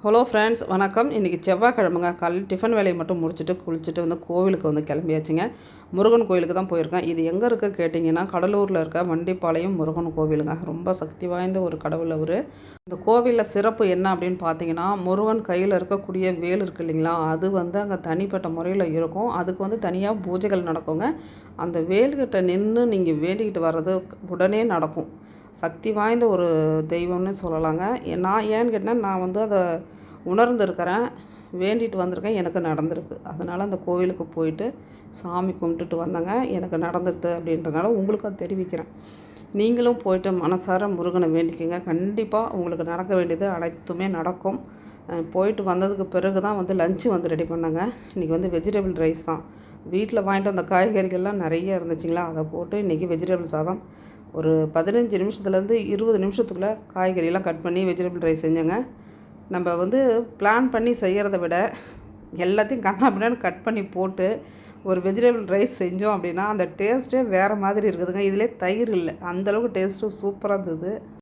Hello friends, வணக்கம். இன்றைக்கி செவ்வாய்க்கிழமைங்க. காலையில் டிஃபன் வேலையை மட்டும் முடிச்சுட்டு குளிச்சுட்டு கோவிலுக்கு கிளம்பியாச்சுங்க. முருகன் கோவிலுக்கு தான் போயிருக்கேன். இது எங்கே இருக்க கேட்டிங்கன்னா, கடலூரில் இருக்க வண்டிப்பாளையம் முருகன் கோவிலுங்க. ரொம்ப சக்தி வாய்ந்த ஒரு கடவுள் அவர். இந்த கோவிலில் சிறப்பு என்ன அப்படின்னு பார்த்தீங்கன்னா, முருகன் கையில் இருக்கக்கூடிய வேல் இருக்குது இல்லைங்களா, அது அங்கே தனிப்பட்ட முறையில் இருக்கும். அதுக்கு தனியாக பூஜைகள் நடக்குங்க. அந்த வேல்கிட்ட நின்று நீங்கள் வேண்டிக்கிட்டு வர்றது உடனே நடக்கும். சக்தி வாய்ந்த ஒரு தெய்வம்னு சொல்லலாங்க. நான் ஏன்னு கேட்டால், நான் அதை உணர்ந்துருக்கிறேன், வேண்டிட்டு வந்திருக்கேன், எனக்கு நடந்திருக்கு. அதனால் அந்த கோவிலுக்கு போயிட்டு சாமி கும்பிட்டுட்டு வந்தேங்க. எனக்கு நடந்துருது அப்படின்றனால உங்களுக்கு அதை தெரிவிக்கிறேன். நீங்களும் போயிட்டு மனசார முருகனை வேண்டிக்கங்க. கண்டிப்பாக உங்களுக்கு நடக்க வேண்டியது அனைத்துமே நடக்கும். போயிட்டு வந்ததுக்கு பிறகு தான் லஞ்சு ரெடி பண்ணேங்க. இன்றைக்கி வெஜிடபிள் ரைஸ் தான். வீட்டில் வாங்கிட்டு வந்த காய்கறிகள்லாம் நிறைய இருந்துச்சுங்களா, அதை போட்டு இன்றைக்கி வெஜிடபிள் சாதம் ஒரு 15 நிமிஷத்துலேருந்து 20 நிமிஷத்துக்குள்ளே காய்கறியெல்லாம் கட் பண்ணி வெஜிடபிள் ரைஸ் செஞ்சேங்க. நம்ம பிளான் பண்ணி செய்கிறத விட எல்லாத்தையும் கண்ணாபின்னான்னு கட் பண்ணி போட்டு ஒரு வெஜிடபிள் ரைஸ் செஞ்சோம் அப்படின்னா அந்த டேஸ்ட்டே வேறு மாதிரி இருக்குதுங்க. இதிலே தயிர் இல்லை, அந்தளவுக்கு டேஸ்ட்டு சூப்பராக இருந்தது.